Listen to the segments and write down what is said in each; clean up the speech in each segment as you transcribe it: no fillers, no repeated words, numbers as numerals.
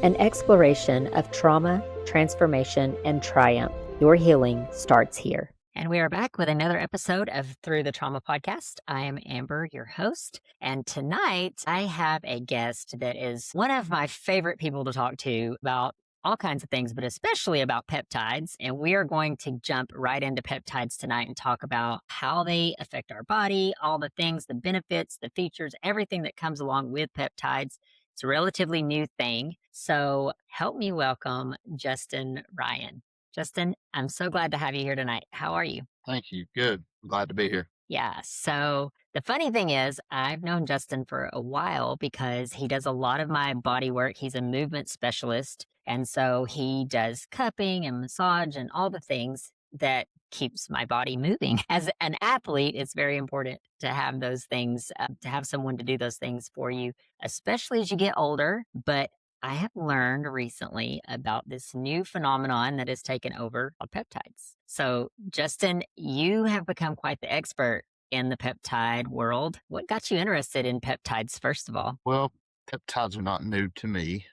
an exploration of trauma, transformation, and triumph. Your healing starts here. And we are back with another episode of Through the Trauma Podcast. I am Amber, your host. And tonight I have a guest that is one of my favorite people to talk to about all kinds of things, but especially about peptides. And we are going to jump right into peptides tonight and talk about how they affect our body, all the things, the benefits, the features, everything that comes along with peptides. It's a relatively new thing. So help me welcome Justin Ryan. Justin, I'm so glad to have you here tonight. How are you? Thank you. Good. I'm glad to be here. Yeah. So the funny thing is, I've known Justin for a while because he does a lot of my body work. He's a movement specialist. And so he does cupping and massage and all the things that keeps my body moving. As an athlete, it's very important to have those things, to have someone to do those things for you, especially as you get older. But I have learned recently about this new phenomenon that has taken over called peptides. So, Justin, you have become quite the expert in the peptide world. What got you interested in peptides, first of all? Well, peptides are not new to me.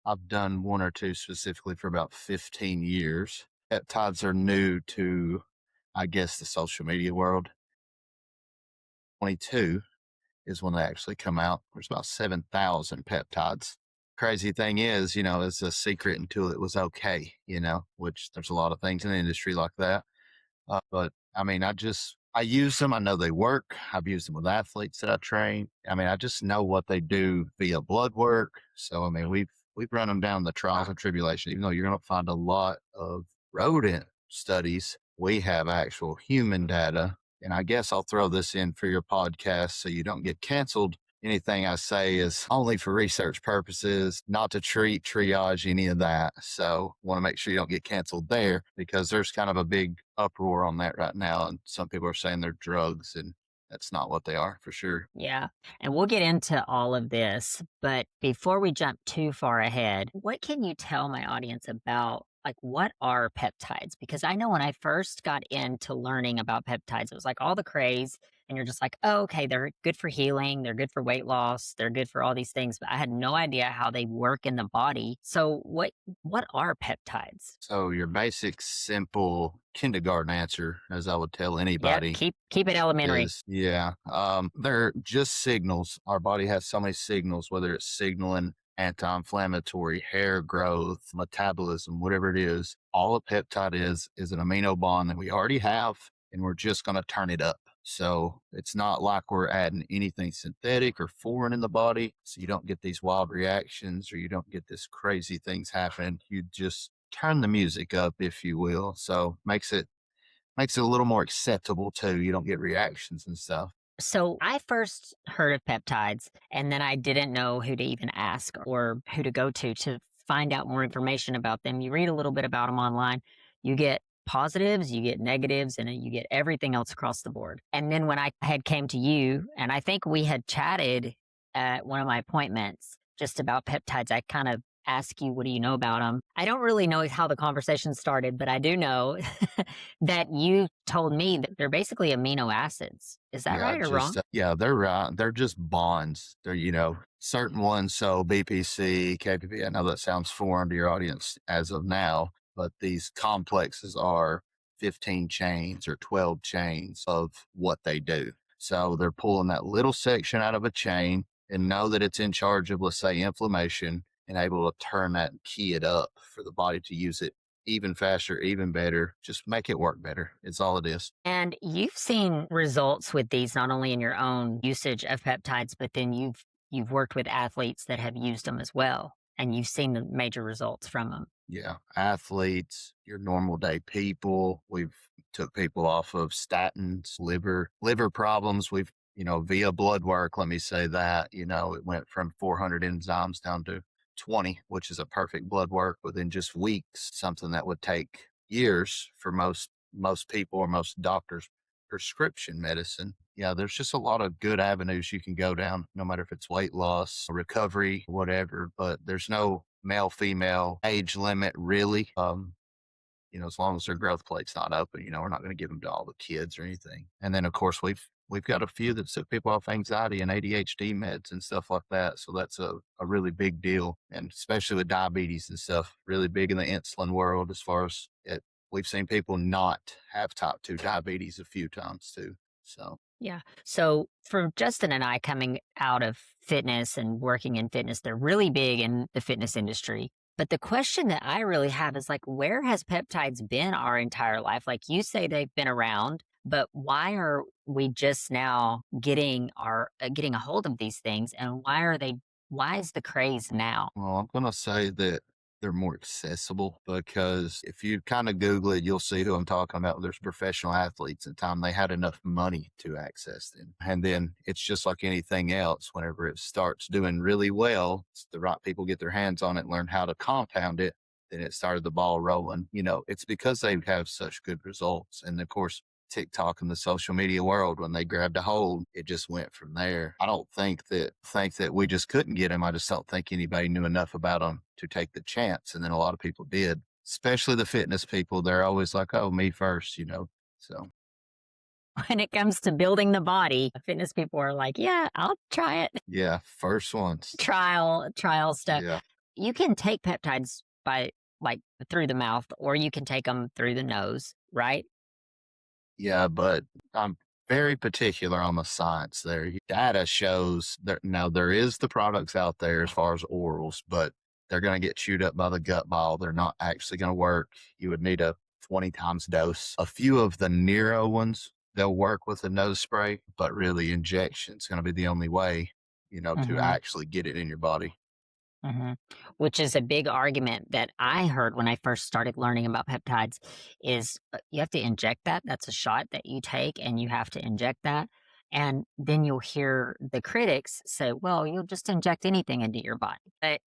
I've done one or two specifically for about 15 years. Peptides are new to, I guess, the social media world. 22 is when they actually come out. There's about 7,000 peptides. Crazy thing is, it's a secret until it was okay, which there's a lot of things in the industry like that. But I mean, I use them. I know they work. I've used them with athletes that I train. I mean, I just know what they do via blood work. So, I mean, we've run them down the trials and tribulation, even though you're going to find a lot of rodent studies. We have actual human data. And I guess I'll throw this in for your podcast so you don't get canceled. Anything I say is only for research purposes, not to treat, triage, any of that. So want to make sure you don't get canceled there because there's kind of a big uproar on that right now. And some people are saying they're drugs and that's not what they are for sure. Yeah. And we'll get into all of this. But before we jump too far ahead, what can you tell my audience about what are peptides? Because I know when I first got into learning about peptides, it was like all the craze. And you're just like, oh, okay, they're good for healing. They're good for weight loss. They're good for all these things. But I had no idea how they work in the body. So what are peptides? So your basic, simple kindergarten answer, as I would tell anybody. Yeah, keep it elementary. They're just signals. Our body has so many signals, whether it's signaling anti-inflammatory, hair growth, metabolism, whatever it is. All a peptide is an amino bond that we already have, and we're just going to turn it up. So it's not like we're adding anything synthetic or foreign in the body. So you don't get these wild reactions or you don't get this crazy things happen. You just turn the music up, if you will. So makes it a little more acceptable too. You don't get reactions and stuff. So I first heard of peptides and then I didn't know who to even ask or who to go to find out more information about them. You read a little bit about them online. You get positives, you get negatives, and you get everything else across the board. And then when I had came to you, and I think we had chatted at one of my appointments just about peptides, I kind of ask you, what do you know about them? I don't really know how the conversation started, but I do know that you told me that they're basically amino acids. Is that right or wrong? Yeah, they're right. They're just bonds. They're, certain ones. So BPC, KPP, I know that sounds foreign to your audience as of now, but these complexes are 15 chains or 12 chains of what they do. So they're pulling that little section out of a chain and know that it's in charge of, let's say, inflammation, and able to turn that and key it up for the body to use it even faster, even better. Just make it work better. It's all it is. And you've seen results with these, not only in your own usage of peptides, but then you've worked with athletes that have used them as well. And you've seen the major results from them. Yeah. Athletes, your normal day people. We've took people off of statins, liver problems. We've, via blood work, let me say that, it went from 400 enzymes down to 20, which is a perfect blood work within just weeks, something that would take years for most people or most doctors' prescription medicine. Yeah, there's just a lot of good avenues you can go down, no matter if it's weight loss, recovery, whatever, but there's no male, female age limit really. As long as their growth plate's not open, we're not going to give them to all the kids or anything. And then of course we've we've got a few that took people off anxiety and ADHD meds and stuff like that. So that's a really big deal. And especially with diabetes and stuff, really big in the insulin world as far as it. We've seen people not have type 2 diabetes a few times too. So, Yeah. So for Justin and I coming out of fitness and working in fitness, they're really big in the fitness industry. But the question that I really have is like, where has peptides been our entire life? Like you say they've been around, but why are we just now getting a hold of these things? And why is the craze now? well, I'm going to say that they're more accessible because if you kind of Google it, you'll see who I'm talking about. There's professional athletes at the time they had enough money to access them. And then it's just like anything else. Whenever it starts doing really well, the right people get their hands on it, learn how to compound it, then it started the ball rolling. It's because they have such good results. And of course, TikTok and the social media world, when they grabbed a hold, it just went from there. I don't think that we just couldn't get them. I just don't think anybody knew enough about them to take the chance. And then a lot of people did, especially the fitness people. They're always like, oh, me first. So When it comes to building the body, fitness people are like, yeah, I'll try it. yeah, first ones. Trial stuff. Yeah. You can take peptides by like through the mouth or you can take them through the nose, right? Yeah, but I'm very particular on the science there. Data shows that now there is the products out there as far as orals, but they're going to get chewed up by the gut bile. They're not actually going to work. You would need a 20 times dose. A few of the Nero ones, they'll work with a nose spray, but really injection is going to be the only way, to Hmm. actually get it in your body. Hmm. Which is a big argument that I heard when I first started learning about peptides is you have to inject that. That's a shot that you take and you have to inject that. And then you'll hear the critics say, well, you'll just inject anything into your body. But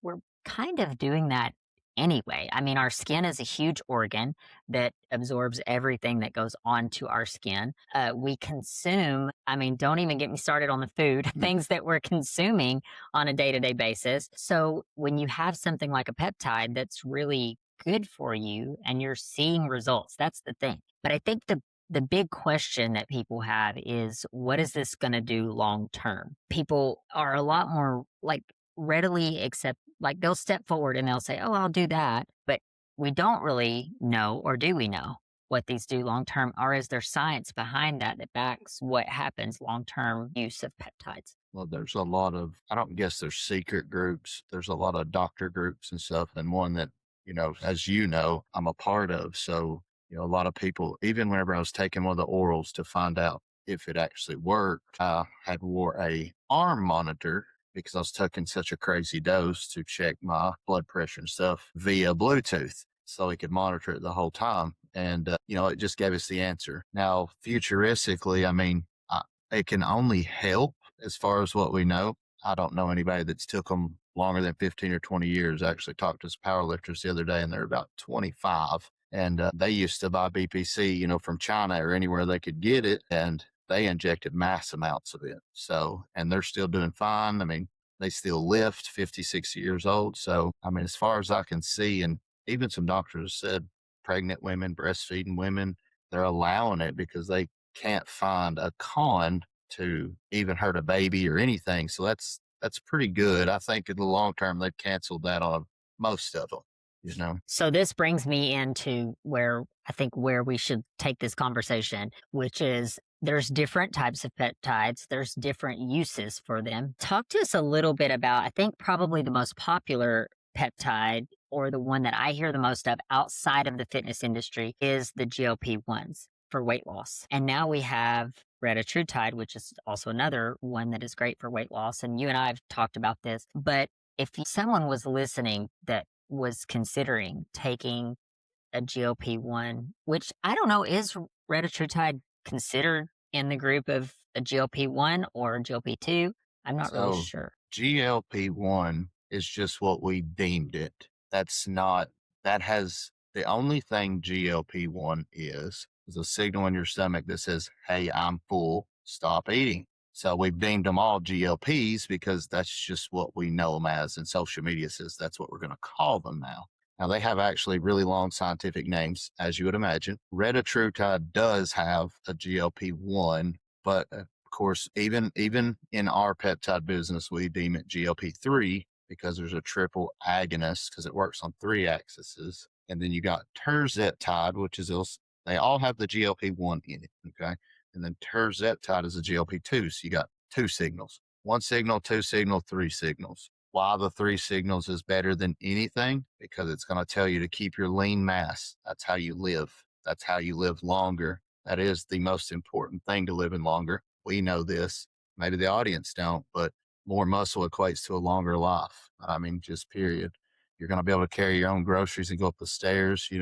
we're kind of doing that anyway. I mean, our skin is a huge organ that absorbs everything that goes onto our skin. We consume, I mean, don't even get me started on the food, things that we're consuming on a day to day basis. So when you have something like a peptide that's really good for you and you're seeing results, that's the thing. But I think the big question that people have is what is this going to do long term? People are a lot more like readily accept like they'll step forward and they'll say, "Oh, I'll do that." But we don't really know, or do we know what these do long term? Or is there science behind that that backs what happens long term use of peptides? Well, there's a lot of, I don't guess there's secret groups. There's a lot of doctor groups and stuff. And one that, as you know, I'm a part of. So, a lot of people, even whenever I was taking one of the orals to find out if it actually worked, I had wore a arm monitor because I was taking such a crazy dose to check my blood pressure and stuff via Bluetooth. So we could monitor it the whole time. And, it just gave us the answer. Now, futuristically, I mean, it can only help as far as what we know. I don't know anybody that's took them longer than 15 or 20 years. I actually talked to some powerlifters the other day and they're about 25 and they used to buy BPC, from China or anywhere they could get it. And they injected mass amounts of it. So, and they're still doing fine. I mean, they still lift 50, 60 years old. So, I mean, as far as I can see, and even some doctors said pregnant women, breastfeeding women, they're allowing it because they can't find a con to even hurt a baby or anything. So that's pretty good. I think in the long term they've canceled that on most of them. So this brings me into where I think where we should take this conversation, which is there's different types of peptides, there's different uses for them. Talk to us a little bit about, I think probably the most popular peptide or the one that I hear the most of outside of the fitness industry is the GLP-1s for weight loss. And now we have retatrutide, which is also another one that is great for weight loss. And you and I have talked about this, but if someone was listening that was considering taking a GLP-1, which I don't know, is retatrutide considered in the group of a GLP-1 or a GLP-2? I'm not really So sure. GLP-1 is just what we deemed it. That's not, that has the only thing GLP-1 is a signal in your stomach that says, hey, I'm full, stop eating. So we've deemed them all GLPs because that's just what we know them as. And social media says that's what we're going to call them now. Now, they have actually really long scientific names, as you would imagine. Retatrutide does have a GLP-1 But of course, even in our peptide business, we deem it GLP-3 because there's a triple agonist because it works on three axes. And then you got terzeptide, which is they all have the GLP-1 in it. Okay. And then terzeptide is a GLP-2. So you got two signals, one signal, two signal, three signals. Why the three signals is better than anything? Because it's going to tell you to keep your lean mass. That's how you live. That's how you live longer. That is the most important thing to living longer. We know this. Maybe the audience don't, but more muscle equates to a longer life. I mean, just period. You're going to be able to carry your own groceries and go up the stairs, you're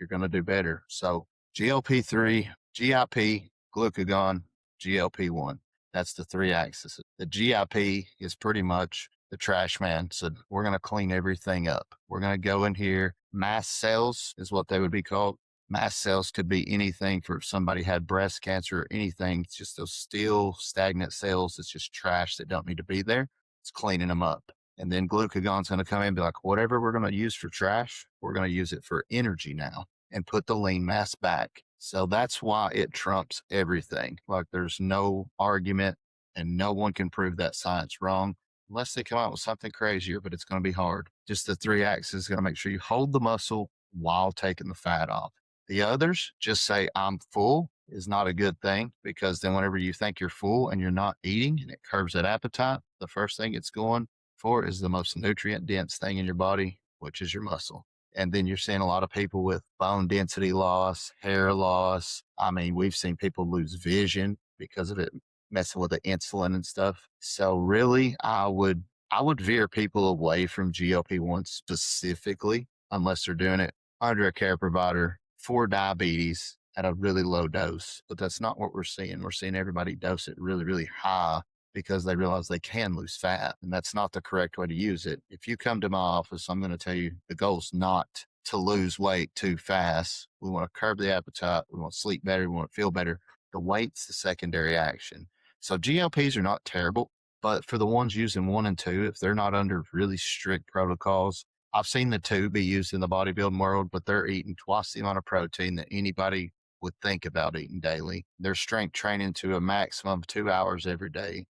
going to do better. So GLP-3, GIP, glucagon, GLP-1. That's the three axes. The GIP is pretty much the trash man. So we're going to clean everything up. We're going to go in here. Mast cells is what they would be called. Mast cells could be anything for if somebody had breast cancer or anything. It's just those still stagnant cells. It's just trash that don't need to be there. It's cleaning them up. And then glucagon's going to come in and be like, whatever we're going to use for trash, we're going to use it for energy now and put the lean mass back. So that's why it trumps everything. Like there's no argument and no one can prove that science wrong unless they come out with something crazier, but it's going to be hard. Just the three axes is going to make sure you hold the muscle while taking the fat off. The others just say, I'm full is not a good thing because then whenever you think you're full and you're not eating and it curbs that appetite, the first thing it's going for is the most nutrient dense thing in your body, which is your muscle. And then you're seeing a lot of people with bone density loss, hair loss. I mean, we've seen people lose vision because of it messing with the insulin and stuff. So really, I would veer people away from GLP-1 specifically, unless they're doing it under a care provider for diabetes at a really low dose. But that's not what we're seeing. We're seeing everybody dose it really, really high because they realize they can lose fat. And that's not the correct way to use it. If you come to my office, I'm going to tell you the goal is not to lose weight too fast. We want to curb the appetite. We want to sleep better. We want to feel better. The weight's the secondary action. So GLPs are not terrible, but for the ones using 1 and 2, if they're not under really strict protocols, I've seen the 2 be used in the bodybuilding world, but they're eating twice the amount of protein that anybody would think about eating daily. They're strength training to a maximum of 2 hours every day,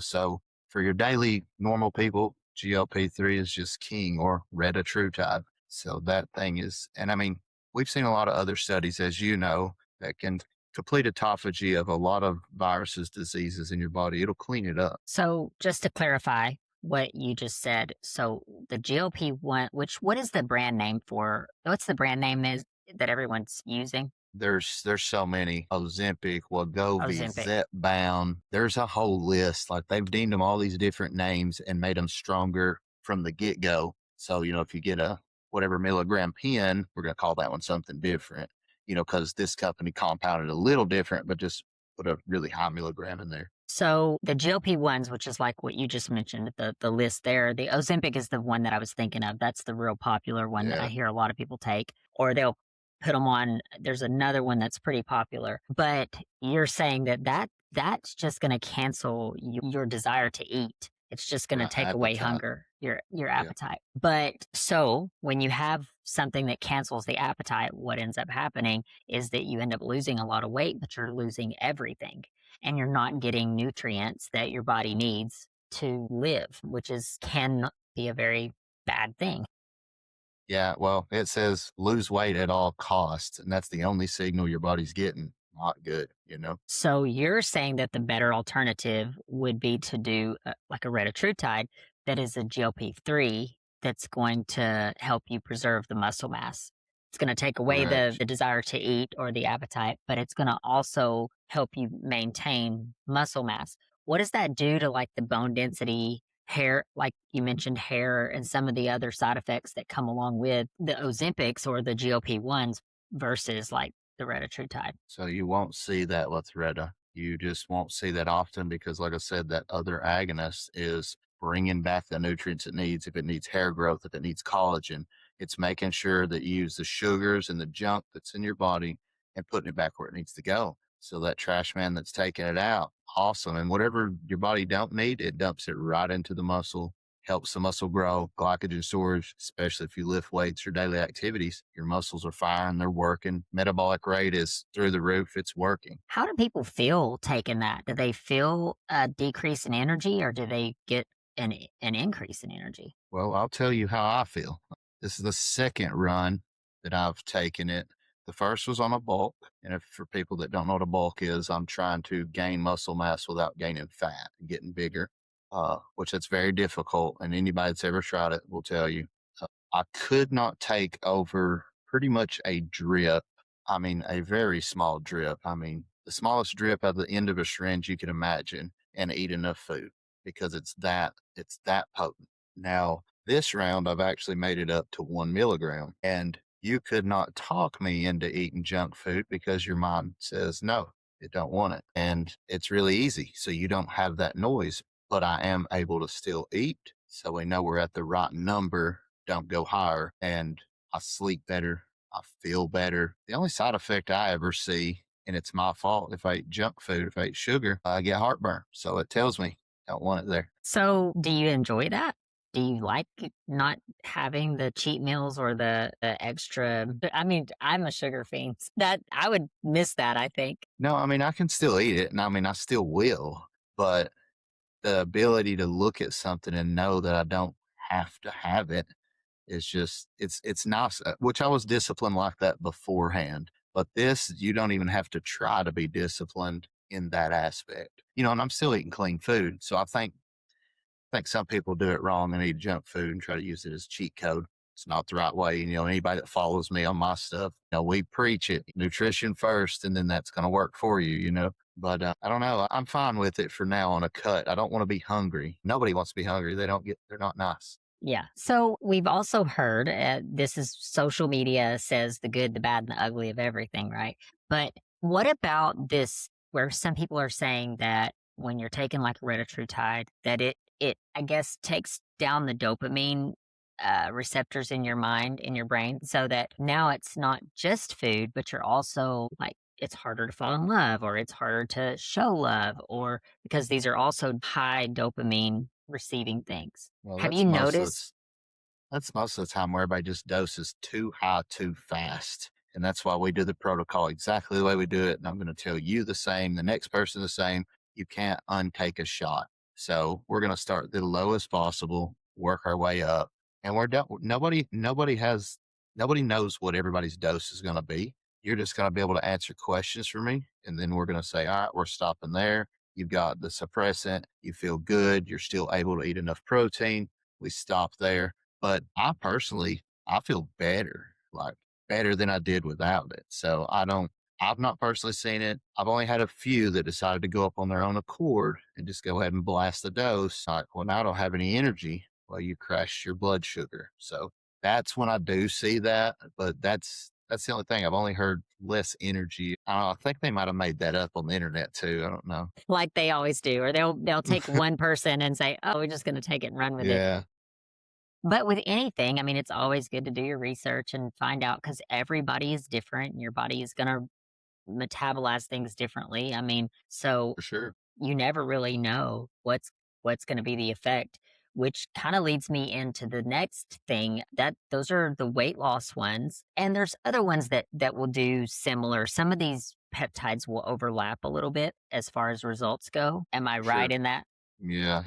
so for your daily normal people, GLP-3 is just king, or retatrutide. So that thing is, and I mean, we've seen a lot of other studies, as you know, that can complete autophagy of a lot of viruses, diseases in your body. It'll clean it up. So just to clarify what you just said, so the GLP-1, what is the brand name for? What's the brand name is that everyone's using? There's so many. Ozempic, Wegovy, Ozempic. Zepbound. There's a whole list. Like they've deemed them all these different names and made them stronger from the get go. So, if you get a whatever milligram pen, we're going to call that one something different, because this company compounded a little different, but just put a really high milligram in there. So the GLP-1s, which is like what you just mentioned, the list there, the Ozempic is the one that I was thinking of. That's the real popular one that I hear a lot of people take, or they'll put them on. There's another one that's pretty popular, but you're saying that's just going to cancel your desire to eat. It's just going to take away hunger, your appetite. But so when you have something that cancels the appetite, what ends up happening is that you end up losing a lot of weight, but you're losing everything and you're not getting nutrients that your body needs to live, which can be a very bad thing. Yeah, well, it says lose weight at all costs, and that's the only signal your body's getting. Not good. So you're saying that the better alternative would be to do like a retatrutide that is a GLP-3 that's going to help you preserve the muscle mass. It's going to take away the desire to eat or the appetite, but it's going to also help you maintain muscle mass. What does that do to like the bone density, hair, like you mentioned, hair, and some of the other side effects that come along with the Ozempics or the GLP-1s versus like the retatrutide? So you won't see that with Retta. You just won't see that often because, like I said, that other agonist is bringing back the nutrients it needs. If it needs hair growth, if it needs collagen, it's making sure that you use the sugars and the junk that's in your body and putting it back where it needs to go. So that trash man that's taking it out, awesome. And whatever your body don't need, it dumps it right into the muscle, helps the muscle grow, glycogen storage, especially if you lift weights or daily activities. Your muscles are firing, they're working. Metabolic rate is through the roof, it's working. How do people feel taking that? Do they feel a decrease in energy or do they get an increase in energy? Well, I'll tell you how I feel. This is the second run that I've taken it. The first was on a bulk. And if for people that don't know what a bulk is, I'm trying to gain muscle mass without gaining fat and getting bigger, which that's very difficult. And anybody that's ever tried it will tell you. I could not take over pretty much a drip. I mean, a very small drip. I mean, the smallest drip at the end of a syringe you can imagine and eat enough food because it's that potent. Now, this round, I've actually made it up to 1 milligram, and you could not talk me into eating junk food because your mind says no, it don't want it, and it's really easy. So you don't have that noise, but I am able to still eat. So we know we're at the right number. Don't go higher, and I sleep better. I feel better. The only side effect I ever see, and it's my fault if I eat junk food, if I eat sugar, I get heartburn. So it tells me don't want it there. So, do you enjoy that? Do you like not having the cheat meals or the extra? I mean, I'm a sugar fiend. That I would miss that, I think. No, I mean, I can still eat it, and I mean, I still will, but the ability to look at something and know that I don't have to have it is just it's nice, which I was disciplined like that beforehand, but this, you don't even have to try to be disciplined in that aspect, and I'm still eating clean food, so I think some people do it wrong and eat junk food and try to use it as cheat code. It's not the right way. Anybody that follows me on my stuff, we preach it, nutrition first, and then that's going to work for you. But I don't know. I'm fine with it for now on a cut. I don't want to be hungry. Nobody wants to be hungry. They're not nice. Yeah. So we've also heard this is social media says the good, the bad, and the ugly of everything, right? But what about this, where some people are saying that when you're taking like erythritide, that it I guess takes down the dopamine receptors in your mind, in your brain, so that now it's not just food, but you're also like it's harder to fall in love or it's harder to show love or because these are also high dopamine receiving things. Well, Have you noticed? that's most of the time where everybody just doses too high too fast. And that's why we do the protocol exactly the way we do it. And I'm going to tell you the same, the next person the same. You can't untake a shot. So we're going to start the lowest possible, work our way up. And we're done. Nobody knows what everybody's dose is going to be. You're just going to be able to answer questions for me. And then we're going to say, all right, we're stopping there. You've got the suppressant. You feel good. You're still able to eat enough protein. We stop there. But I feel better, like better than I did without it. So I've not personally seen it. I've only had a few that decided to go up on their own accord and just go ahead and blast the dose. Like, well, now I don't have any energy. Well, you crashed your blood sugar. So that's when I do see that. But that's the only thing. I've only heard less energy. I don't know, I think they might have made that up on the internet too. I don't know. Like they always do, or they'll take one person and say, "Oh, we're just going to take it and run with it." Yeah, But with anything, I mean, it's always good to do your research and find out because everybody is different and your body is going to metabolize things differently. I mean, so for sure. you never really know what's going to be the effect, which kind of leads me into the next thing that those are the weight loss ones. And there's other ones that will do similar. Some of these peptides will overlap a little bit as far as results go. Am I right Sure. in that? Yeah.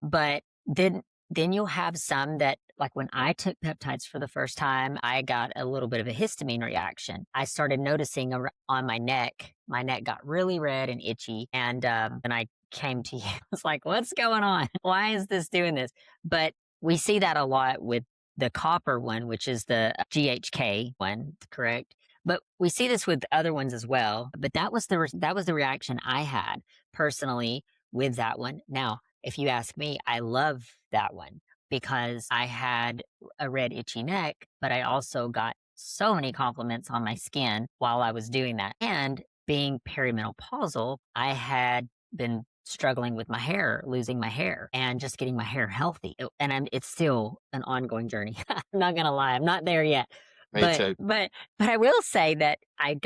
But then you'll have some that like when I took peptides for the first time, I got a little bit of a histamine reaction. I started noticing on my neck got really red and itchy. And I came to you. I was like, what's going on? Why is this doing this? But we see that a lot with the copper one, which is the GHK one, correct? But we see this with other ones as well. But that was the reaction I had personally with that one. Now, if you ask me, I love that one because I had a red, itchy neck, but I also got so many compliments on my skin while I was doing that. And being perimenopausal, I had been struggling with my hair, losing my hair, and just getting my hair healthy. It's still an ongoing journey. I'm not gonna lie, I'm not there yet. Me But too. but but I will say that I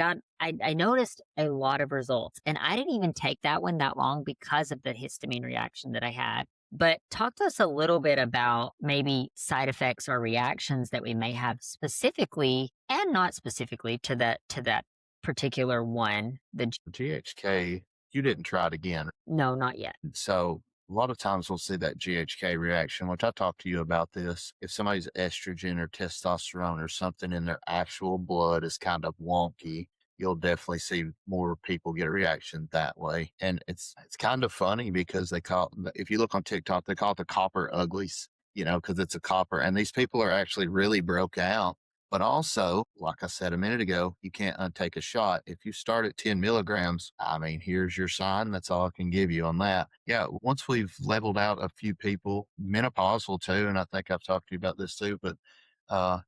noticed a lot of results, and I didn't even take that one that long because of the histamine reaction that I had. But talk to us a little bit about maybe side effects or reactions that we may have specifically and not specifically to that particular one. GHK, you didn't try it again. No, not yet. So a lot of times we'll see that GHK reaction, which I talked to you about this. If somebody's estrogen or testosterone or something in their actual blood is kind of wonky, you'll definitely see more people get a reaction that way. And it's kind of funny because if you look on TikTok, they call it the copper uglies, because it's a copper. And these people are actually really broke out. But also, like I said a minute ago, you can't untake a shot. If you start at 10 milligrams, I mean, here's your sign. That's all I can give you on that. Yeah, once we've leveled out a few people, menopausal too, and I think I've talked to you about this too, but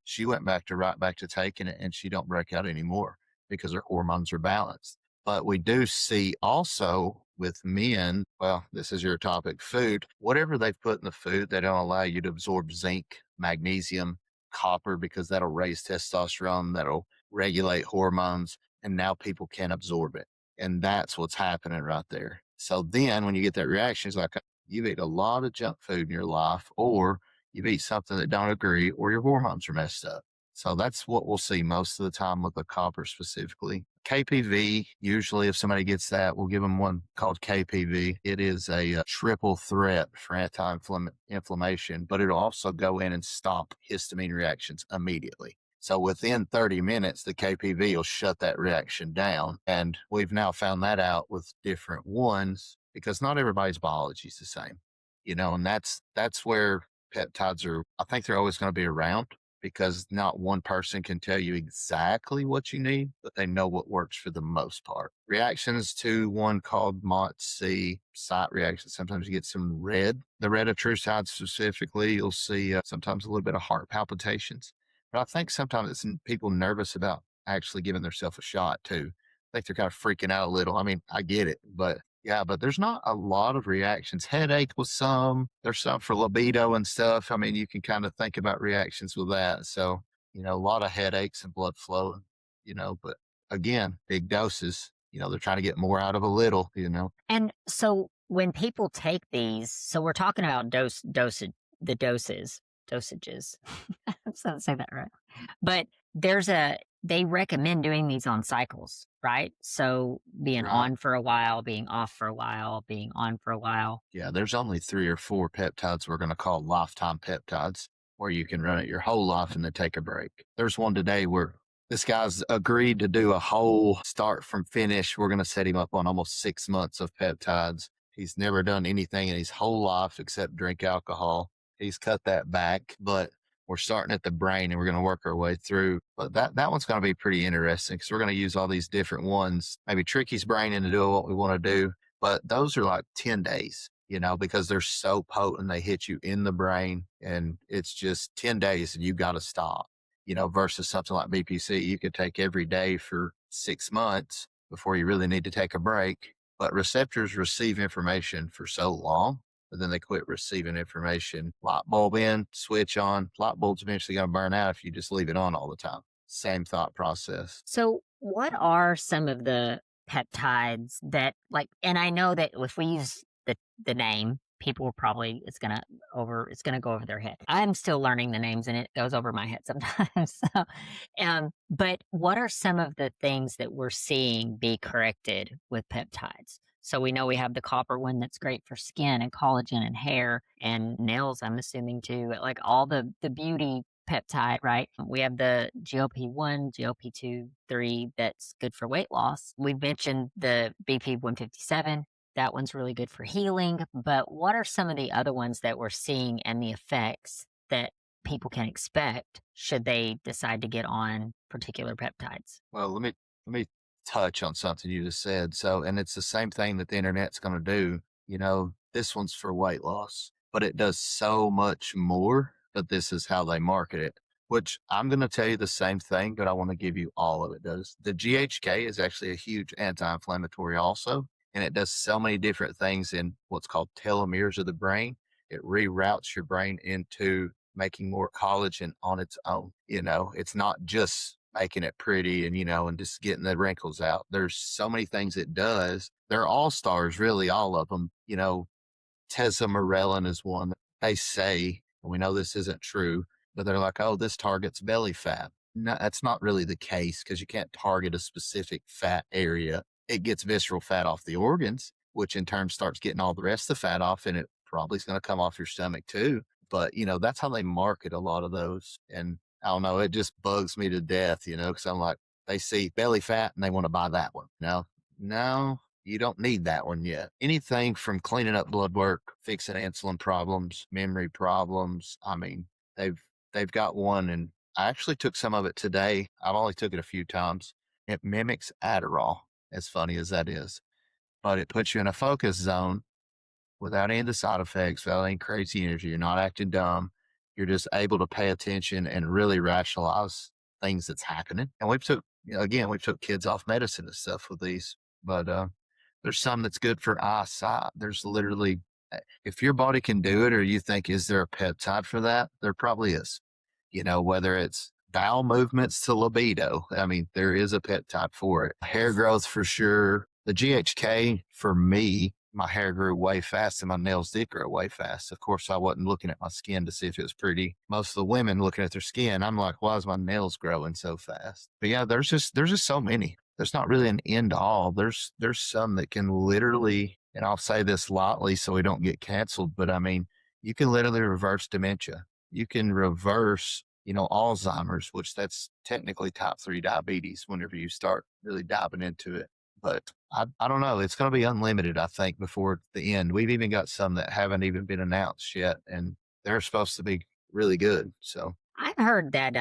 she went right back to taking it, and she don't break out anymore because her hormones are balanced. But we do see also with men, well, this is your topic, food, whatever they've put in the food, they don't allow you to absorb zinc, magnesium, copper, because that'll raise testosterone, that'll regulate hormones, and now people can't absorb it. And that's what's happening right there. So then when you get that reaction, it's like you've eaten a lot of junk food in your life, or you've eaten something that don't agree, or your hormones are messed up. So that's what we'll see most of the time with the copper specifically. KPV, usually if somebody gets that, we'll give them one called KPV. It is a triple threat for anti-inflammation, but it'll also go in and stop histamine reactions immediately. So within 30 minutes, the KPV will shut that reaction down. And we've now found that out with different ones because not everybody's biology is the same, and that's where peptides are, I think they're always going to be around because not one person can tell you exactly what you need, but they know what works for the most part. Reactions to one called MOTS-C, site reactions. Sometimes you get some red. The red of true side specifically, you'll see sometimes a little bit of heart palpitations. But I think sometimes it's people nervous about actually giving themselves a shot too. I think they're kind of freaking out a little. I mean, I get it, but yeah, but there's not a lot of reactions. Headache with some, there's some for libido and stuff. I mean, you can kind of think about reactions with that. So, a lot of headaches and blood flow, but again, big doses, they're trying to get more out of a little. And so when people take these, so we're talking about the dosages. I'm so say that right. But they recommend doing these on cycles, right? So being Right. on for a while, being off for a while, being on for a while. Yeah, there's only 3 or 4 peptides we're going to call lifetime peptides, where you can run it your whole life and then take a break. There's one today where this guy's agreed to do a whole start from finish. We're going to set him up on almost 6 months of peptides. He's never done anything in his whole life except drink alcohol. He's cut that back, but we're starting at the brain and we're going to work our way through. But that one's going to be pretty interesting because we're going to use all these different ones, maybe trick his brain into doing what we want to do. But those are like 10 days, because they're so potent. They hit you in the brain and it's just 10 days and you got to stop, versus something like BPC. You could take every day for 6 months before you really need to take a break. But receptors receive information for so long, but then they quit receiving information. Light bulb in, switch on. Light bulb's eventually going to burn out if you just leave it on all the time. Same thought process. So what are some of the peptides that and I know that if we use the name, people will probably it's gonna go over their head. I'm still learning the names and it goes over my head sometimes. So, but what are some of the things that we're seeing be corrected with peptides? So we know we have the copper one that's great for skin and collagen and hair and nails, I'm assuming too, like all the beauty peptide, right? We have the GLP-1, GLP-2, 3 that's good for weight loss. We mentioned the BP 157. That one's really good for healing. But what are some of the other ones that we're seeing and the effects that people can expect should they decide to get on particular peptides? Well, let me touch on something you just said. So, and it's the same thing that the internet's going to do. This one's for weight loss, but it does so much more. But this is how they market it. Which I'm going to tell you the same thing, but I want to give you all of it. Does the GHK is actually a huge anti-inflammatory also, and it does so many different things in what's called telomeres of the brain. It reroutes your brain into making more collagen on its own. It's not just making it pretty and just getting the wrinkles out. There's so many things it does. They're all stars, really, all of them. tesamorelin is one that they say, and we know this isn't true, but they're like, oh, this targets belly fat. No, that's not really the case because you can't target a specific fat area. It gets visceral fat off the organs, which in turn starts getting all the rest of the fat off, and it probably is going to come off your stomach too. But, that's how they market a lot of those. And I don't know, it just bugs me to death, because I'm like, they see belly fat and they want to buy that one. No, you don't need that one yet. Anything from cleaning up blood work, fixing insulin problems, memory problems. I mean, they've got one, and I actually took some of it today. I've only took it a few times. It mimics Adderall, as funny as that is, but it puts you in a focus zone without any of the side effects, without any crazy energy. You're not acting dumb. You're just able to pay attention and really rationalize things that's happening. And we've took kids off medicine and stuff with these, but there's some that's good for eyesight. There's literally, if your body can do it, or you think, is there a peptide for that? There probably is. Whether it's bowel movements to libido, I mean, there is a peptide for it. Hair growth for sure. The GHK for me, my hair grew way fast and my nails did grow way fast. Of course, I wasn't looking at my skin to see if it was pretty. Most of the women looking at their skin, I'm like, why is my nails growing so fast? But yeah, there's just so many. There's not really an end all. There's some that can literally, and I'll say this lightly so we don't get canceled, but I mean, you can literally reverse dementia. You can reverse, Alzheimer's, which that's technically type 3 diabetes whenever you start really diving into it. But I don't know. It's going to be unlimited, I think, before the end. We've even got some that haven't even been announced yet, and they're supposed to be really good. So I've heard that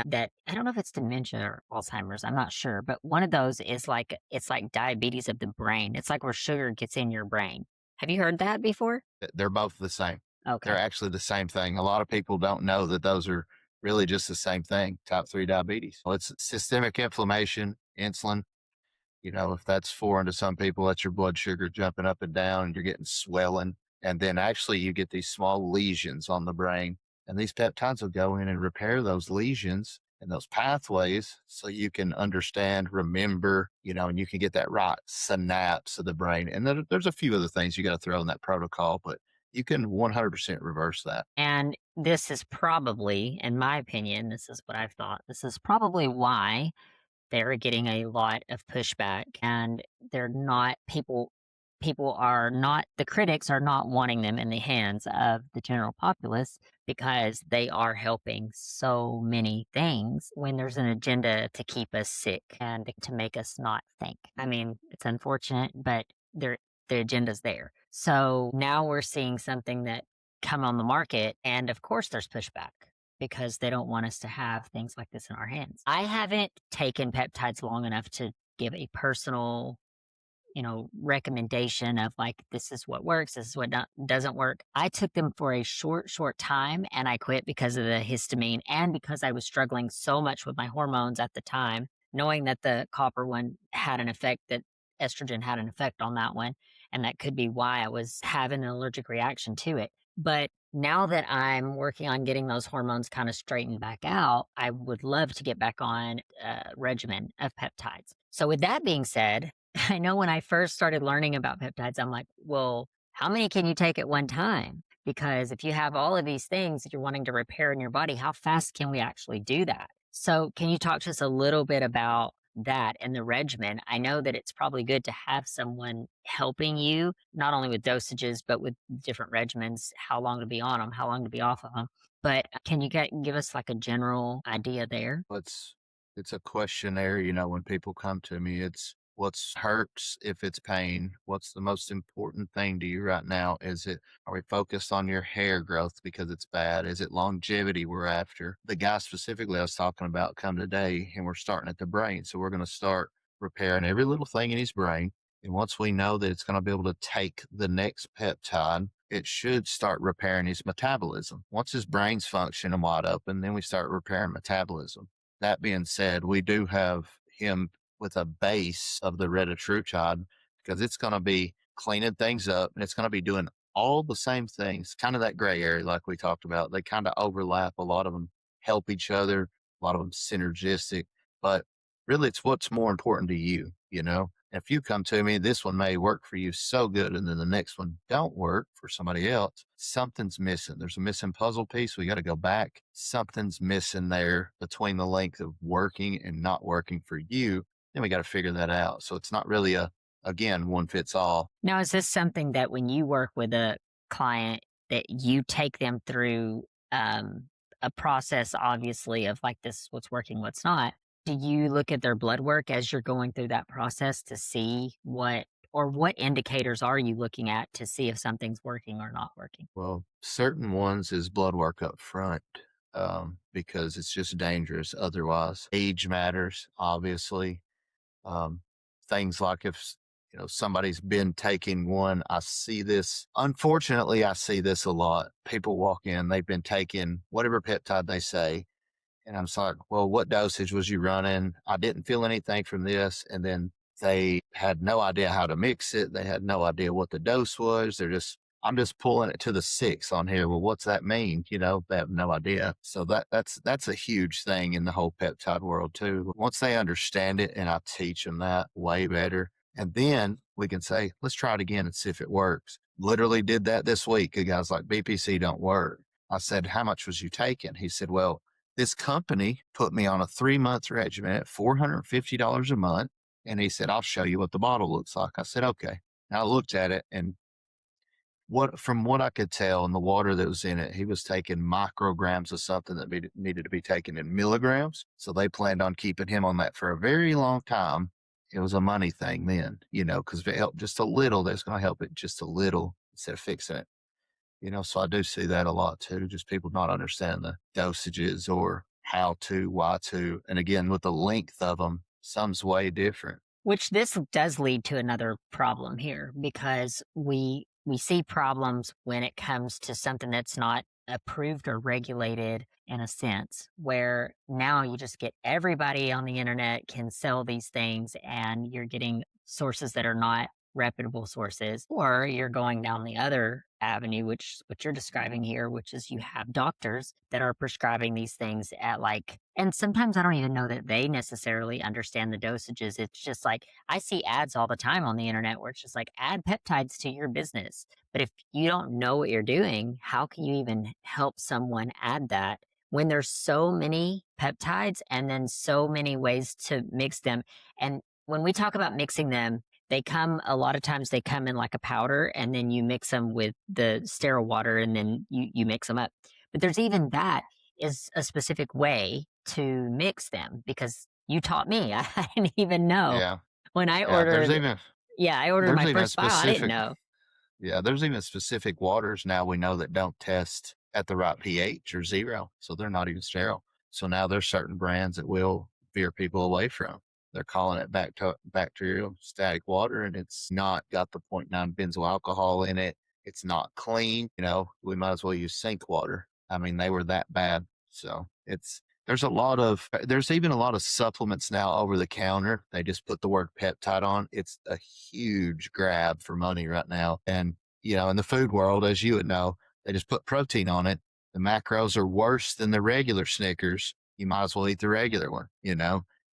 I don't know if it's dementia or Alzheimer's. I'm not sure, but one of those is like it's like diabetes of the brain. It's like where sugar gets in your brain. Have you heard that before? they're both the same. Okay. They're actually the same thing. A lot of people don't know that those are really just the same thing, type 3 diabetes. Well, it's systemic inflammation, insulin. If that's foreign to some people, that's your blood sugar jumping up and down and you're getting swelling. And then actually you get these small lesions on the brain. And these peptides will go in and repair those lesions and those pathways so you can understand, remember, and you can get that right synapse of the brain. And then there's a few other things you got to throw in that protocol, but you can 100% reverse that. And this is probably, in my opinion, this is what I've thought. This is probably why they're getting a lot of pushback and they're not people are not the critics are not wanting them in the hands of the general populace because they are helping so many things when there's an agenda to keep us sick and to make us not think. I mean, it's unfortunate, but the agenda's there. So now we're seeing something that come on the market, and of course there's pushback because they don't want us to have things like this in our hands. I haven't taken peptides long enough to give a personal, recommendation of like, this is what works, this is what doesn't work. I took them for a short time and I quit because of the histamine and because I was struggling so much with my hormones at the time, knowing that the copper one had an effect, that estrogen had an effect on that one. And that could be why I was having an allergic reaction to it. But now that I'm working on getting those hormones kind of straightened back out, I would love to get back on a regimen of peptides. So, with that being said, I know when I first started learning about peptides, I'm like, well, how many can you take at one time? Because if you have all of these things that you're wanting to repair in your body, how fast can we actually do that? So, can you talk to us a little bit about that and the regimen? I know that it's probably good to have someone helping you, not only with dosages, but with different regimens, how long to be on them, how long to be off of them. But can you give us like a general idea there? It's a questionnaire, when people come to me, it's what's hurts if it's pain. What's the most important thing to you right now? Are we focused on your hair growth because it's bad? Is it longevity we're after? The guy specifically I was talking about come today, and we're starting at the brain. So we're going to start repairing every little thing in his brain. And once we know that it's going to be able to take the next peptide, it should start repairing his metabolism. Once his brain's functioning wide open, then we start repairing metabolism. That being said, we do have him with a base of the retatrutide because it's going to be cleaning things up and it's going to be doing all the same things, kind of that gray area like we talked about. They kind of overlap. A lot of them help each other, a lot of them synergistic, but really it's what's more important to you, If you come to me, this one may work for you so good, and then the next one don't work for somebody else. Something's missing. There's a missing puzzle piece. We got to go back. Something's missing there between the length of working and not working for you. Then we got to figure that out. So it's not really again, one fits all. Now, is this something that when you work with a client that you take them through a process, obviously, of like this, what's working, what's not? Do you look at their blood work as you're going through that process to see what indicators are you looking at to see if something's working or not working? Well, certain ones is blood work up front, because it's just dangerous otherwise. Age matters, obviously. Um, things like if somebody's been taking one, I see this. Unfortunately, I see this a lot. People walk in, they've been taking whatever peptide they say, and I'm just like, well, what dosage was you running? I didn't feel anything from this. And then they had no idea how to mix it. They had no idea what the dose was. I'm just pulling it to the six on here. Well, what's that mean? They have no idea. So that's a huge thing in the whole peptide world too. Once they understand it, and I teach them that way better, and then we can say, let's try it again and see if it works. Literally did that this week. A guy's like, BPC don't work. I said, how much was you taking? He said, well, this company put me on a 3-month regimen at $450 a month. And he said, I'll show you what the bottle looks like. I said, okay. And I looked at it, and from what I could tell in the water that was in it, he was taking micrograms of something that needed to be taken in milligrams. So they planned on keeping him on that for a very long time. It was a money thing then, because if it helped just a little, that's going to help it just a little instead of fixing it. So I do see that a lot too, just people not understanding the dosages or how to, why to. And again, with the length of them, some's way different. Which this does lead to another problem here because we see problems when it comes to something that's not approved or regulated in a sense, where now you just get everybody on the internet can sell these things and you're getting sources that are not reputable sources, or you're going down the other avenue, which what you're describing here, which is you have doctors that are prescribing these things at like, and sometimes I don't even know that they necessarily understand the dosages. It's just like I see ads all the time on the internet where it's just like add peptides to your business. But if you don't know what you're doing, how can you even help someone add that when there's so many peptides and then so many ways to mix them? And when we talk about mixing them, a lot of times they come in like a powder and then you mix them with the sterile water and then you mix them up. But there's even that is a specific way to mix them because you taught me. I didn't even know Yeah. when I Yeah. ordered. Yeah, I ordered There's my even first bottle. I didn't specific, know. yeah, there's even specific waters now we know that don't test at the right pH or zero. So they're not even sterile. So now there's certain brands that will veer people away from. They're calling it bacterial static water, and it's not got the zero point 0.9 benzyl alcohol in it. It's not clean. We might as well use sink water. I mean, they were that bad. So there's even a lot of supplements now over the counter. They just put the word peptide on. It's a huge grab for money right now. And, in the food world, as you would know, they just put protein on it. The macros are worse than the regular Snickers. You might as well eat the regular one.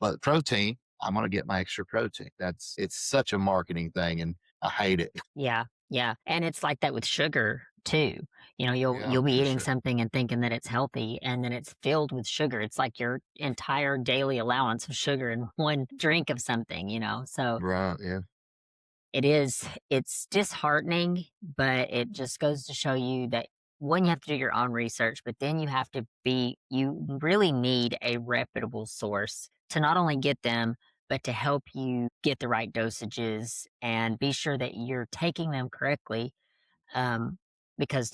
But protein, I'm going to get my extra protein. It's such a marketing thing, and I hate it. Yeah, yeah, and it's like that with sugar too. Yeah, You'll be for eating sure. something and thinking that it's healthy, and then it's filled with sugar. It's like your entire daily allowance of sugar in one drink of something. So Right. Yeah. it's disheartening, but it just goes to show you that one, you have to do your own research, but then you really need a reputable source to not only get them, but to help you get the right dosages and be sure that you're taking them correctly. Um, because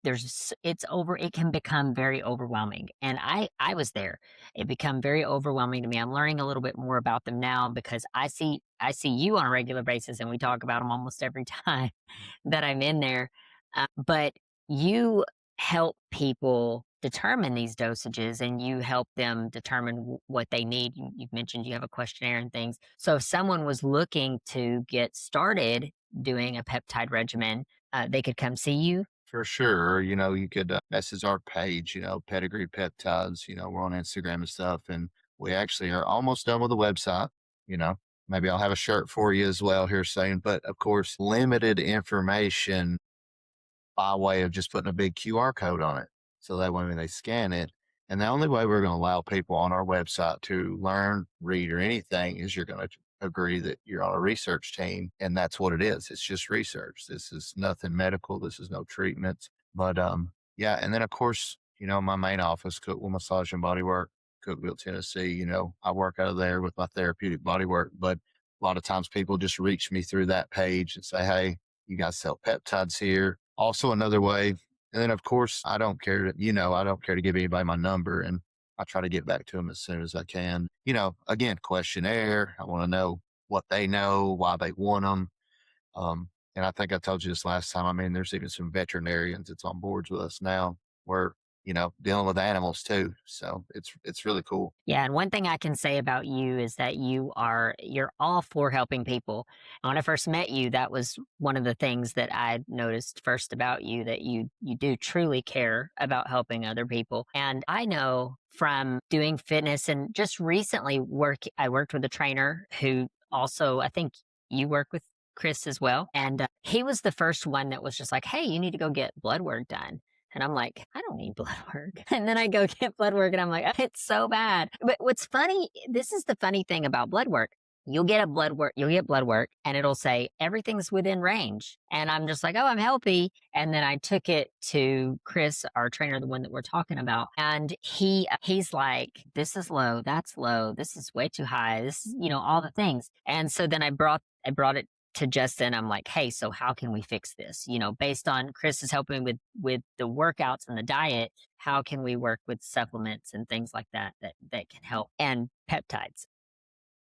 it can become very overwhelming. And I was there. It become very overwhelming to me. I'm learning a little bit more about them now because I see you on a regular basis and we talk about them almost every time that I'm in there. But you help people determine these dosages and you help them determine what they need. You've mentioned you have a questionnaire and things. So if someone was looking to get started doing a peptide regimen, they could come see you. For sure. You could message our page, Pedigree Peptides. We're on Instagram and stuff. And we actually are almost done with the website, you know. Maybe I'll have a shirt for you as well here soon. But of course, limited information by way of just putting a big QR code on it. So that way when they scan it, and the only way we're going to allow people on our website to learn, read, or anything is you're going to agree that you're on a research team. And that's what it is. It's just research. This is nothing medical. This is no treatments. But yeah. And then, of course, my main office, Cookville Massage and Bodywork, Cookville, Tennessee, I work out of there with my therapeutic bodywork. But a lot of times people just reach me through that page and say, hey, you guys sell peptides here. Also, another way. And then, of course, I don't care I don't care to give anybody my number, and I try to get back to them as soon as I can. Again, questionnaire. I want to know what they know, why they want them. And I think I told you this last time. I mean, there's even some veterinarians that's on boards with us now. We're, dealing with animals too. So it's really cool. Yeah, and one thing I can say about you is that you're all for helping people. When I first met you, that was one of the things that I noticed first about you, that you do truly care about helping other people. And I know from doing fitness and just recently I worked with a trainer who also, I think you work with Chris as well. And he was the first one that was just like, hey, you need to go get blood work done. And I'm like, I don't need blood work. And then I go get blood work and I'm like, it's so bad. But what's funny, this is the funny thing about blood work. You'll get blood work and it'll say everything's within range. And I'm just like, oh, I'm healthy. And then I took it to Chris, our trainer, the one that we're talking about. And he's like, this is low. That's low. This is way too high. This is, all the things. And so then I brought it to Justin. I'm like, hey, so how can we fix this? Based on Chris is helping with the workouts and the diet, how can we work with supplements and things like that can help, and peptides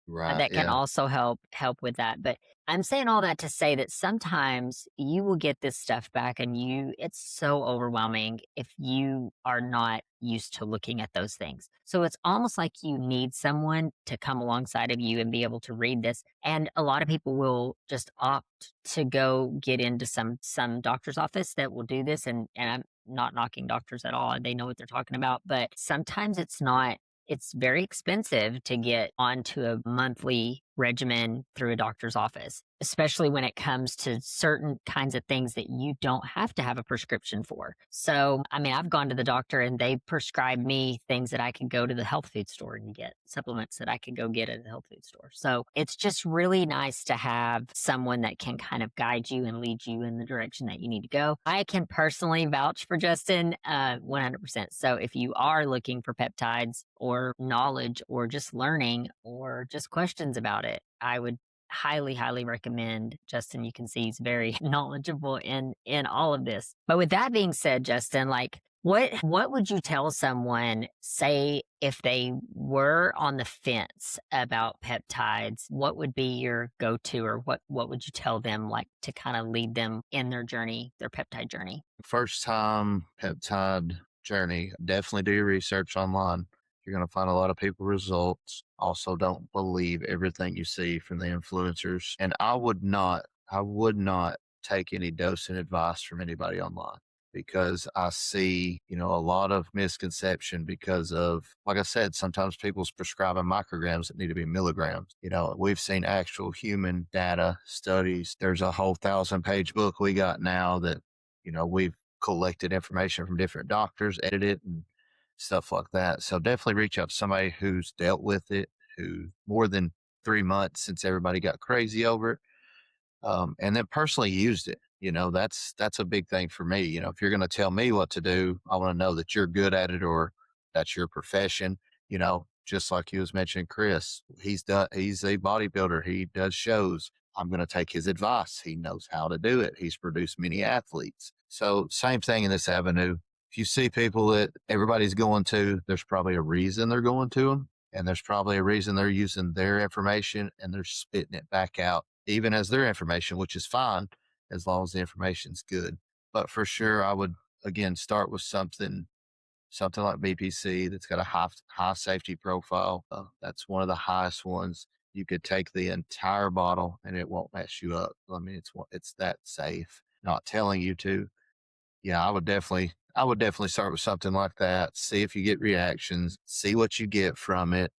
Right. that can Yeah. also help with that. But I'm saying all that to say that sometimes you will get this stuff back and it's so overwhelming if you are not used to looking at those things. So it's almost like you need someone to come alongside of you and be able to read this. And a lot of people will just opt to go get into some doctor's office that will do this. And I'm not knocking doctors at all. They know what they're talking about, but sometimes it's very expensive to get onto a monthly regimen through a doctor's office, especially when it comes to certain kinds of things that you don't have to have a prescription for. So, I mean, I've gone to the doctor and they prescribe me things that I could go to the health food store and get, supplements that I could go get at the health food store. So it's just really nice to have someone that can kind of guide you and lead you in the direction that you need to go. I can personally vouch for Justin 100%. So if you are looking for peptides or knowledge or just learning or just questions about it, I would highly, highly recommend Justin. You can see he's very knowledgeable in all of this. But with that being said, Justin, like what would you tell someone, say if they were on the fence about peptides, what would be your go-to, or what would you tell them, like, to kind of lead them in their journey, their peptide journey? First time peptide journey, definitely do your research online. You're going to find a lot of people results. Also, don't believe everything you see from the influencers. And I would not take any dosing advice from anybody online, because I see, a lot of misconception because of, like I said, sometimes people's prescribing micrograms that need to be milligrams. We've seen actual human data studies. There's a whole 1,000-page book we got now that, we've collected information from different doctors, edited and stuff like that. So definitely reach out to somebody who's dealt with it, who more than 3 months since everybody got crazy over it, and then personally used it. That's a big thing for me. If you're going to tell me what to do, I want to know that you're good at it, or that's your profession. Just like you was mentioning, Chris, he's a bodybuilder. He does shows. I'm going to take his advice. He knows how to do it. He's produced many athletes. So same thing in this avenue. If you see people that everybody's going to, there's probably a reason they're going to them. And there's probably a reason they're using their information and they're spitting it back out, even as their information, which is fine as long as the information's good. But for sure, I would, again, start with something like BPC that's got a high safety profile. That's one of the highest ones. You could take the entire bottle and it won't mess you up. I mean, it's that safe. Not telling you to. Yeah, I would definitely start with something like that. See if you get reactions. See what you get from it.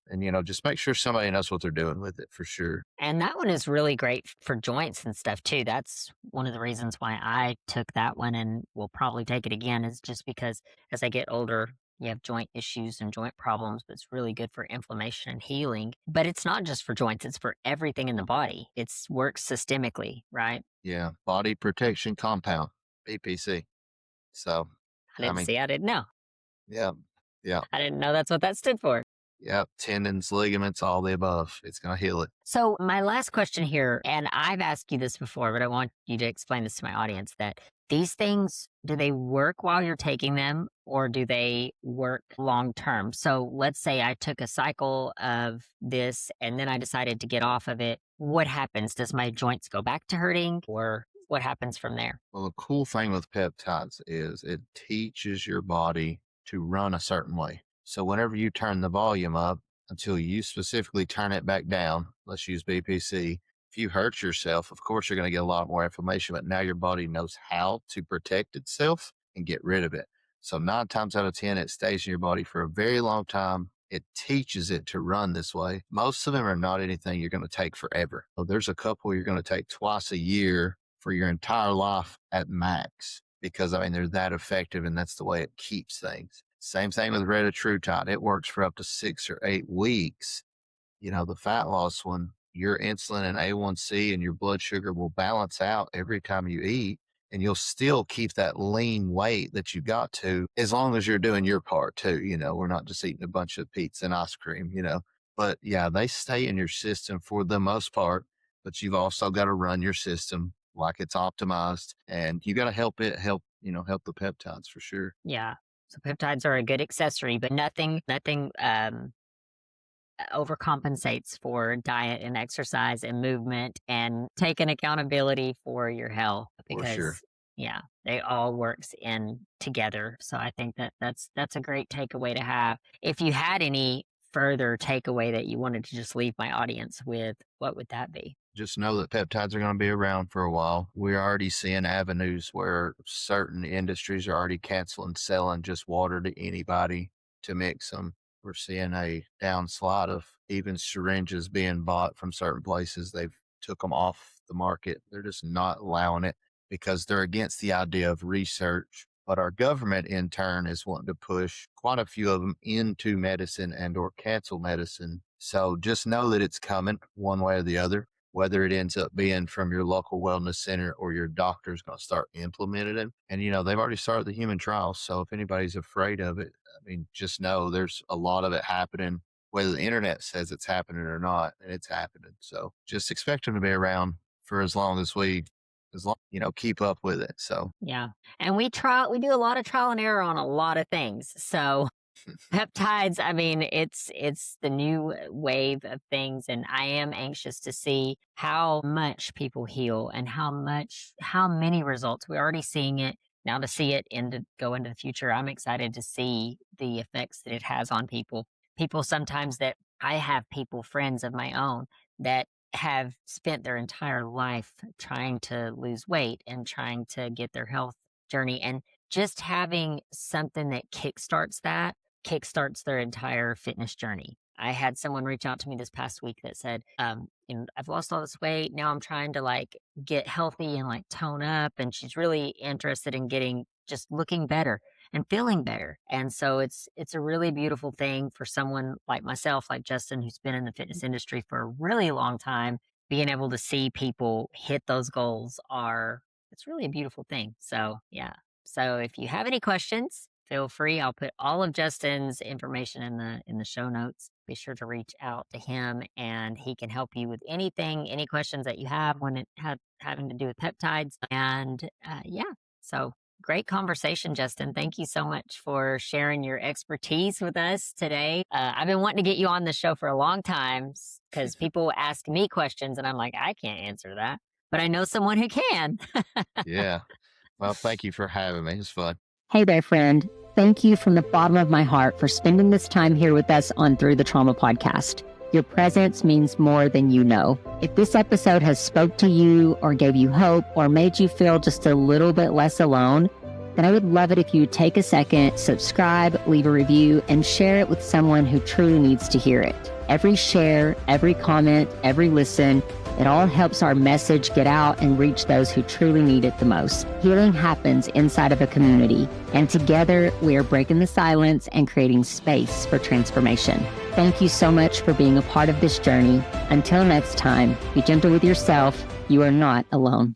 And, just make sure somebody knows what they're doing with it for sure. And that one is really great for joints and stuff too. That's one of the reasons why I took that one and will probably take it again, is just because as I get older, you have joint issues and joint problems, but it's really good for inflammation and healing. But it's not just for joints, it's for everything in the body. It works systemically, right? Yeah. Body protection compound, BPC. So, I I didn't mean, see, I didn't know. yeah. Yeah. I didn't know that's what that stood for. Yeah. Tendons, ligaments, all the above. It's going to heal it. So, my last question here, and I've asked you this before, but I want you to explain this to my audience, that these things, do they work while you're taking them or do they work long term? So, let's say I took a cycle of this and then I decided to get off of it. What happens? Does my joints go back to hurting or what happens from there? Well, the cool thing with peptides is it teaches your body to run a certain way. So whenever you turn the volume up until you specifically turn it back down, let's use BPC. If you hurt yourself, of course, you're going to get a lot more inflammation, but now your body knows how to protect itself and get rid of it. So 9 times out of 10, it stays in your body for a very long time. It teaches it to run this way. Most of them are not anything you're going to take forever. So there's a couple you're going to take twice a year for your entire life at max, because they're that effective and that's the way it keeps things. Same thing with retatrutide. It works for up to 6 or 8 weeks. The fat loss one, your insulin and A1C and your blood sugar will balance out every time you eat, and you'll still keep that lean weight that you got to, as long as you're doing your part too. We're not just eating a bunch of pizza and ice cream, but yeah, they stay in your system for the most part, but you've also got to run your system like it's optimized, and you got to help the peptides for sure. Yeah. So peptides are a good accessory, but nothing overcompensates for diet and exercise and movement and taking accountability for your health, because sure. yeah, they all works in together. So I think that's a great takeaway to have. If you had any further takeaway that you wanted to just leave my audience with, what would that be? Just know that peptides are going to be around for a while. We're already seeing avenues where certain industries are already canceling selling just water to anybody to mix them. We're seeing a downslide of even syringes being bought from certain places. They've took them off the market. They're just not allowing it because they're against the idea of research. But our government, in turn, is wanting to push quite a few of them into medicine and or cancel medicine. So just know that it's coming one way or the other. Whether it ends up being from your local wellness center or your doctor's going to start implementing it. And, they've already started the human trials. So if anybody's afraid of it, just know there's a lot of it happening, whether the internet says it's happening or not, and it's happening. So just expect them to be around for as long, keep up with it. So, yeah. And we do a lot of trial and error on a lot of things. So peptides, it's the new wave of things, and I am anxious to see how much people heal and how many results. We're already seeing it. Now to see it go into the future, I'm excited to see the effects that it has on people. People sometimes that I have friends of my own that have spent their entire life trying to lose weight and trying to get their health journey, and just having something that kickstarts their entire fitness journey. I had someone reach out to me this past week that said, I've lost all this weight. Now I'm trying to get healthy and tone up. And she's really interested in just looking better and feeling better. And so it's a really beautiful thing for someone like myself, like Justin, who's been in the fitness industry for a really long time. Being able to see people hit those goals it's really a beautiful thing. So yeah. So if you have any questions, feel free. I'll put all of Justin's information in the show notes. Be sure to reach out to him, and he can help you with any questions that you have when it having to do with peptides. And so great conversation, Justin. Thank you so much for sharing your expertise with us today. I've been wanting to get you on the show for a long time because people ask me questions, and I'm like, I can't answer that, but I know someone who can. Yeah. Well, thank you for having me. It's fun. Hey there, friend. Thank you from the bottom of my heart for spending this time here with us on Through the Trauma podcast. Your presence means more than you know. If this episode has spoke to you or gave you hope or made you feel just a little bit less alone, then I would love it if you would take a second, subscribe, leave a review, and share it with someone who truly needs to hear it. Every share, every comment, every listen, it all helps our message get out and reach those who truly need it the most. Healing happens inside of a community, and together we are breaking the silence and creating space for transformation. Thank you so much for being a part of this journey. Until next time, be gentle with yourself. You are not alone.